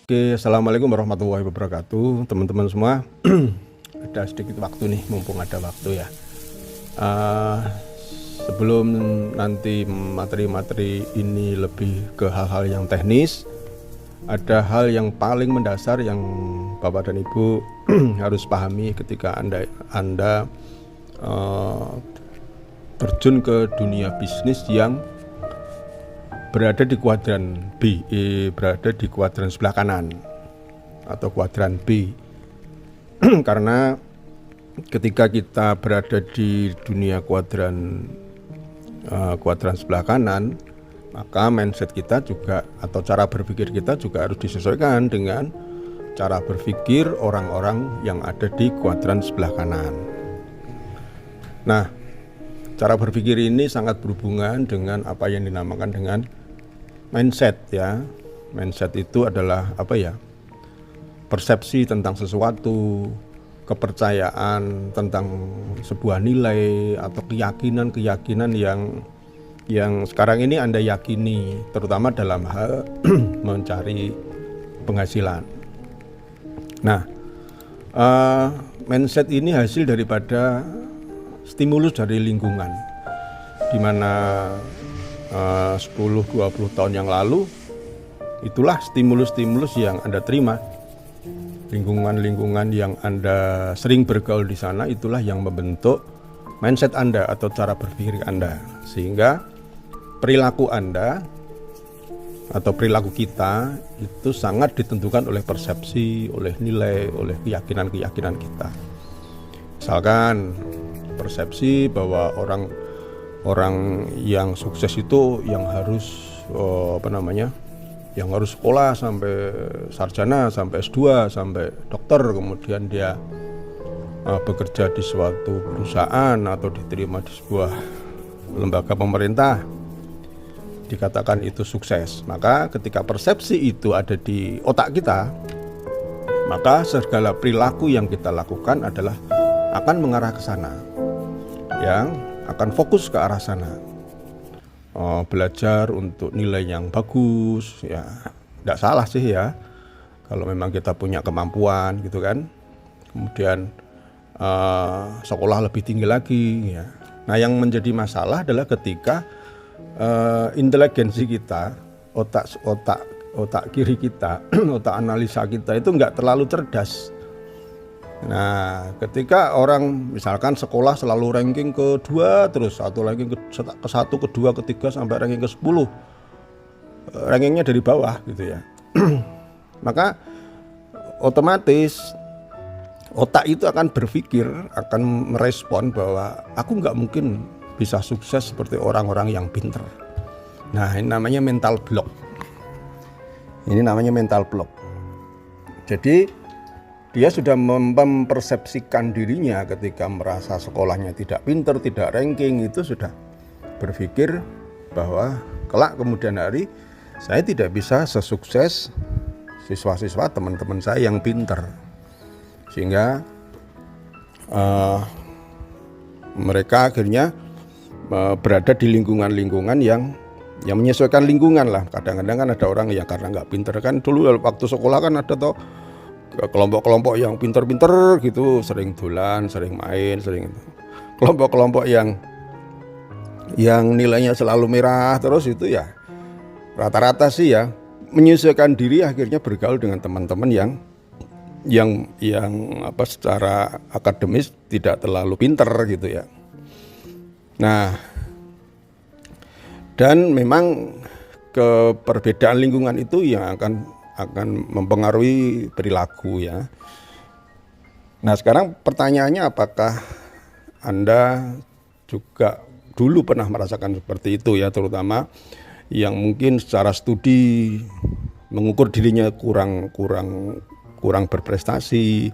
Oke, assalamualaikum warahmatullahi wabarakatuh, teman-teman semua. Ada sedikit waktu nih, mumpung ada waktu ya. Sebelum nanti materi-materi ini lebih ke hal-hal yang teknis, ada hal yang paling mendasar yang Bapak dan Ibu harus pahami ketika Anda terjun ke dunia bisnis yang berada di kuadran B, berada di kuadran sebelah kanan atau kuadran B. Karena ketika kita berada di dunia kuadran sebelah kanan, maka mindset kita juga atau cara berpikir kita juga harus disesuaikan dengan cara berpikir orang-orang yang ada di kuadran sebelah kanan. Nah, cara berpikir ini sangat berhubungan dengan apa yang dinamakan dengan mindset ya. Mindset itu adalah persepsi tentang sesuatu, kepercayaan tentang sebuah nilai atau keyakinan yang sekarang ini Anda yakini, terutama dalam hal mencari penghasilan. Nah, mindset ini hasil daripada stimulus dari lingkungan, di mana 10-20 tahun yang lalu itulah stimulus-stimulus yang Anda terima. Lingkungan-lingkungan yang Anda sering bergaul di sana itulah yang membentuk mindset Anda atau cara berpikir Anda, sehingga perilaku Anda atau perilaku kita itu sangat ditentukan oleh persepsi, oleh nilai, oleh keyakinan-keyakinan kita. Misalkan persepsi bahwa orang yang sukses itu yang harus yang harus sekolah sampai sarjana, sampai S2, sampai dokter, kemudian dia bekerja di suatu perusahaan atau diterima di sebuah lembaga pemerintah, dikatakan itu sukses. Maka ketika persepsi itu ada di otak kita, maka segala perilaku yang kita lakukan adalah akan mengarah ke sana, yang akan fokus ke arah sana. Belajar untuk nilai yang bagus ya, tidak salah sih ya, kalau memang kita punya kemampuan gitu kan. Kemudian sekolah lebih tinggi lagi ya. Nah, yang menjadi masalah adalah ketika inteligensi kita, otak kiri kita, otak analisa kita itu nggak terlalu cerdas. Nah, ketika orang misalkan sekolah selalu ranking kedua terus, atau ranking ke satu, kedua, ketiga sampai ranking ke 10, rankingnya dari bawah gitu ya, maka otomatis otak itu akan berpikir, akan merespon bahwa aku nggak mungkin bisa sukses seperti orang-orang yang pinter. Nah, ini namanya mental block. Jadi dia sudah mempersepsikan dirinya ketika merasa sekolahnya tidak pinter, tidak ranking, itu sudah berpikir bahwa kelak kemudian hari saya tidak bisa sesukses siswa-siswa teman-teman saya yang pinter. Sehingga mereka akhirnya berada di lingkungan-lingkungan yang menyesuaikan lingkungan lah. Kadang-kadang kan ada orang yang karena nggak pinter, kan dulu waktu sekolah kan ada toh kelompok-kelompok yang pinter-pinter gitu, sering dolan, sering main, kelompok-kelompok yang nilainya selalu merah terus, itu ya rata-rata sih ya menyesuaikan diri, akhirnya bergaul dengan teman-teman yang secara akademis tidak terlalu pinter gitu ya. Nah, dan memang keperbedaan lingkungan itu yang akan mempengaruhi perilaku ya. Nah, sekarang pertanyaannya, apakah Anda juga dulu pernah merasakan seperti itu ya, terutama yang mungkin secara studi mengukur dirinya kurang berprestasi,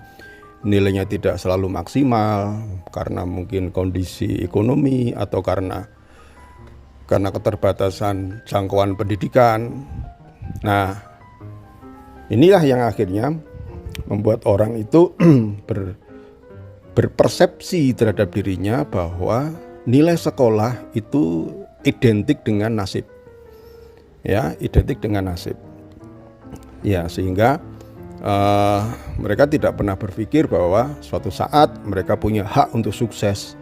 nilainya tidak selalu maksimal karena mungkin kondisi ekonomi atau karena keterbatasan jangkauan pendidikan. Nah, inilah yang akhirnya membuat orang itu berpersepsi terhadap dirinya bahwa nilai sekolah itu identik dengan nasib. Ya, identik dengan nasib. Ya, sehingga mereka tidak pernah berpikir bahwa suatu saat mereka punya hak untuk sukses,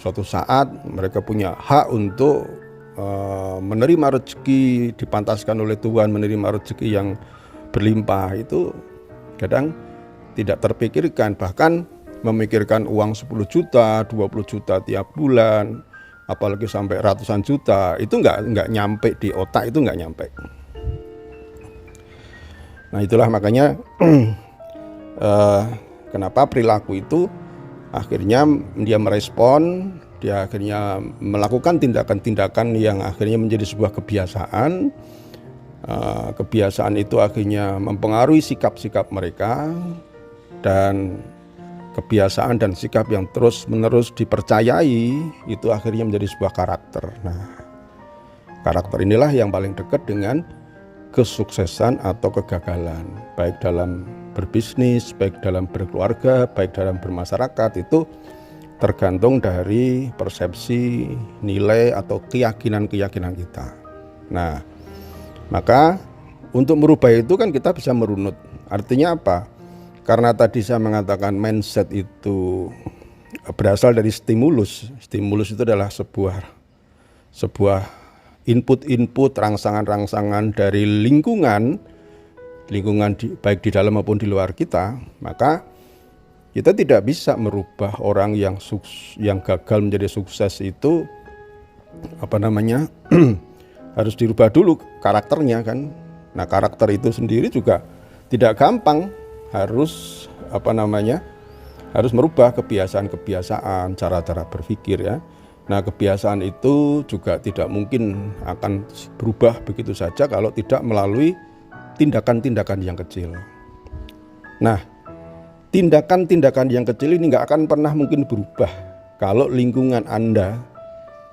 suatu saat mereka punya hak untuk menerima rezeki dipantaskan oleh Tuhan, menerima rezeki yang berlimpah. Itu kadang tidak terpikirkan, bahkan memikirkan uang 10 juta, 20 juta tiap bulan, apalagi sampai ratusan juta, itu nggak nyampe di otak, itu nggak nyampe. Nah, itulah makanya kenapa perilaku itu akhirnya dia merespon, dia akhirnya melakukan tindakan-tindakan yang akhirnya menjadi sebuah kebiasaan. Kebiasaan itu akhirnya mempengaruhi sikap-sikap mereka, dan kebiasaan dan sikap yang terus-menerus dipercayai itu akhirnya menjadi sebuah karakter. Nah, karakter inilah yang paling dekat dengan kesuksesan atau kegagalan, baik dalam berbisnis, baik dalam berkeluarga, baik dalam bermasyarakat. Itu tergantung dari persepsi, nilai atau keyakinan-keyakinan kita. Nah, maka untuk merubah itu kan kita bisa merunut. Artinya apa? Karena tadi saya mengatakan mindset itu berasal dari stimulus. Stimulus itu adalah sebuah input-input, rangsangan-rangsangan dari lingkungan baik di dalam maupun di luar kita. Maka kita tidak bisa merubah orang yang gagal menjadi sukses itu harus dirubah dulu karakternya kan. Nah, karakter itu sendiri juga tidak gampang, harus harus merubah kebiasaan-kebiasaan, cara-cara berpikir ya. Nah, kebiasaan itu juga tidak mungkin akan berubah begitu saja kalau tidak melalui tindakan-tindakan yang kecil. Nah, tindakan-tindakan yang kecil ini nggak akan pernah mungkin berubah kalau lingkungan Anda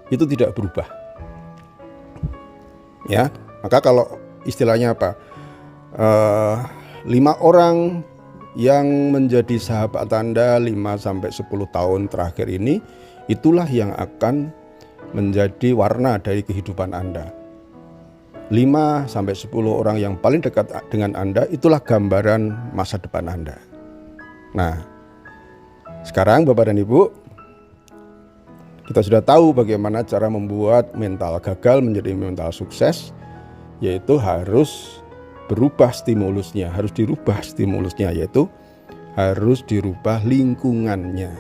itu tidak berubah. Ya, maka kalau istilahnya apa? 5 orang yang menjadi sahabat Anda 5-10 tahun terakhir ini, itulah yang akan menjadi warna dari kehidupan Anda. 5-10 orang yang paling dekat dengan Anda, itulah gambaran masa depan Anda. Nah, sekarang Bapak dan Ibu, kita sudah tahu bagaimana cara membuat mental gagal menjadi mental sukses, yaitu harus berubah stimulusnya, harus dirubah stimulusnya, yaitu harus dirubah lingkungannya.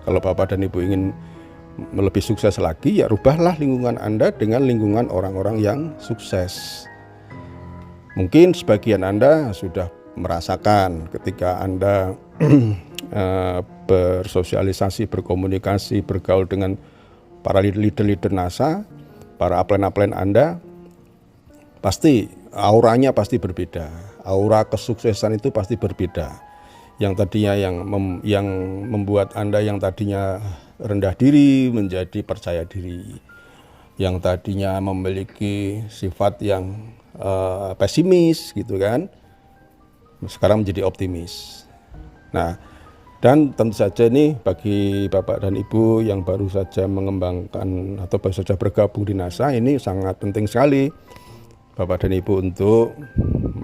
Kalau Bapak dan Ibu ingin lebih sukses lagi, ya rubahlah lingkungan Anda dengan lingkungan orang-orang yang sukses. Mungkin sebagian Anda sudah merasakan ketika Anda bersosialisasi, berkomunikasi, bergaul dengan para leader-leader NASA, para upline-upline Anda, pasti auranya pasti berbeda. Aura kesuksesan itu pasti berbeda. Yang tadinya yang membuat Anda yang tadinya rendah diri menjadi percaya diri. Yang tadinya memiliki sifat yang pesimis gitu kan, sekarang menjadi optimis. Nah, dan tentu saja nih bagi Bapak dan Ibu yang baru saja mengembangkan atau baru saja bergabung di NASA, ini sangat penting sekali Bapak dan Ibu untuk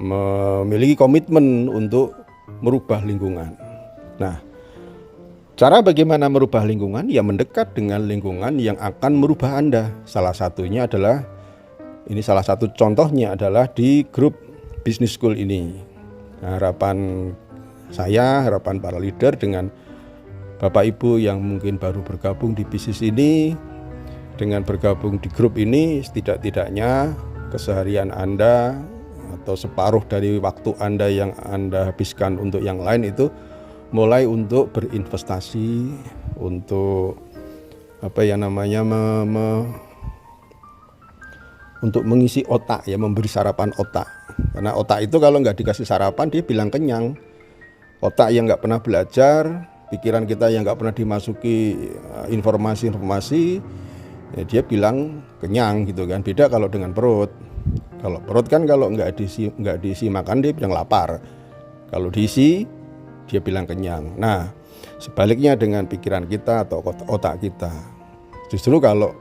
memiliki komitmen untuk merubah lingkungan. Nah, cara bagaimana merubah lingkungan? Ya mendekat dengan lingkungan yang akan merubah Anda. Salah satunya adalah, ini salah satu contohnya adalah di grup Business School ini. Nah, harapan saya, harapan para leader dengan Bapak Ibu yang mungkin baru bergabung di bisnis ini, dengan bergabung di grup ini, setidak-tidaknya keseharian Anda atau separuh dari waktu Anda yang Anda habiskan untuk yang lain itu mulai untuk berinvestasi, untuk untuk mengisi otak ya, memberi sarapan otak. Karena otak itu kalau nggak dikasih sarapan dia bilang kenyang. Otak yang nggak pernah belajar, pikiran kita yang nggak pernah dimasuki informasi-informasi, ya dia bilang kenyang gitu kan. Beda kalau dengan perut. Kalau perut kan kalau nggak diisi makan dia bilang lapar. Kalau diisi dia bilang kenyang. Nah, sebaliknya dengan pikiran kita atau otak kita. Justru kalau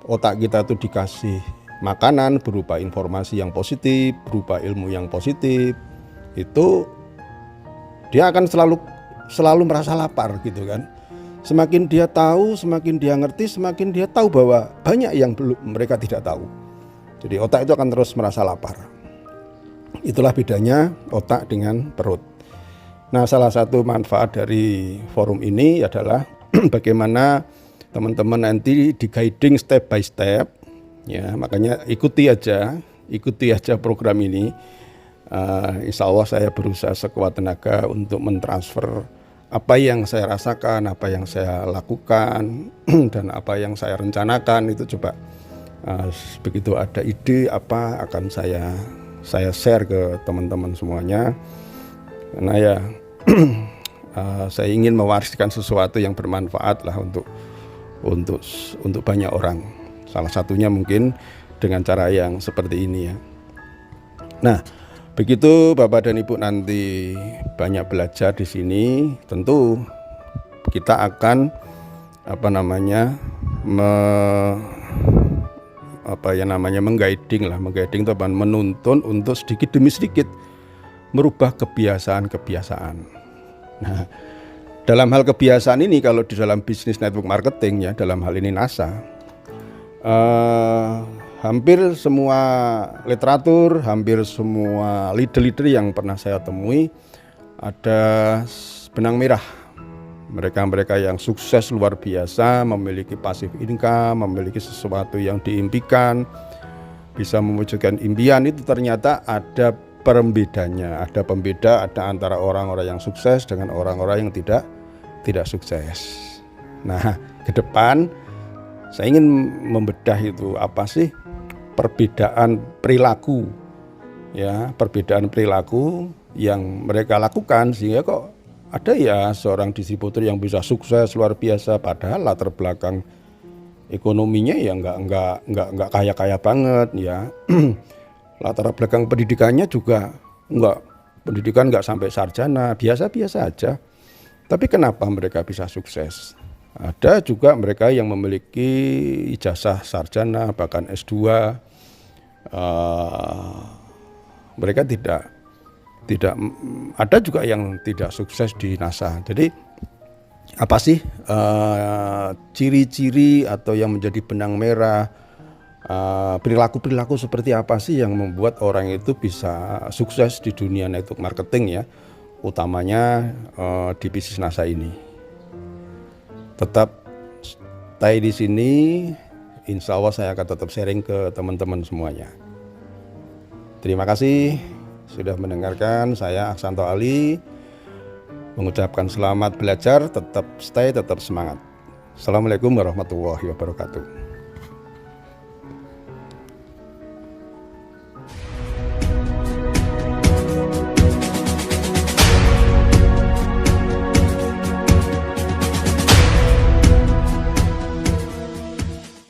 otak kita itu dikasih makanan, berupa informasi yang positif, berupa ilmu yang positif, itu dia akan selalu merasa lapar gitu kan. Semakin dia tahu, semakin dia ngerti, semakin dia tahu bahwa banyak yang belum mereka tidak tahu. Jadi otak itu akan terus merasa lapar. Itulah bedanya otak dengan perut. Nah, salah satu manfaat dari forum ini adalah bagaimana teman-teman nanti di guiding step by step, ya, makanya ikuti aja program ini. Insya Allah saya berusaha sekuat tenaga untuk mentransfer apa yang saya rasakan, apa yang saya lakukan, dan apa yang saya rencanakan itu coba begitu ada ide apa akan saya share ke teman-teman semuanya, karena ya saya ingin mewariskan sesuatu yang bermanfaat lah untuk banyak orang. Salah satunya mungkin dengan cara yang seperti ini ya. Nah, begitu Bapak dan Ibu nanti banyak belajar di sini, tentu kita akan mengguiding itu menuntun untuk sedikit demi sedikit merubah kebiasaan-kebiasaan. Nah, dalam hal kebiasaan ini, kalau di dalam bisnis network marketing ya, dalam hal ini NASA, hampir semua literatur, hampir semua leader-leader yang pernah saya temui ada benang merah. Mereka-mereka yang sukses luar biasa, memiliki passive income, memiliki sesuatu yang diimpikan, bisa mewujudkan impian, itu ternyata ada perbedaannya. Ada pembeda, ada antara orang-orang yang sukses dengan orang-orang yang tidak sukses. Nah, ke depan saya ingin membedah itu apa sih perbedaan perilaku, ya, perbedaan perilaku yang mereka lakukan sehingga kok ada ya seorang distributor yang bisa sukses luar biasa padahal latar belakang ekonominya ya nggak kaya banget ya. Latar belakang pendidikannya juga pendidikan nggak sampai sarjana, biasa-biasa aja. Tapi kenapa mereka bisa sukses? Ada juga mereka yang memiliki ijazah sarjana bahkan S2, mereka tidak ada juga yang tidak sukses di NASA. Jadi apa sih ciri-ciri atau yang menjadi benang merah, perilaku-perilaku seperti apa sih yang membuat orang itu bisa sukses di dunia network marketing ya, utamanya di bisnis NASA ini. Tetap stay di sini, insya Allah saya akan tetap sharing ke teman-teman semuanya. Terima kasih sudah mendengarkan. Saya Aksanto Ali mengucapkan selamat belajar, tetap stay, tetap semangat. Assalamualaikum warahmatullahi wabarakatuh.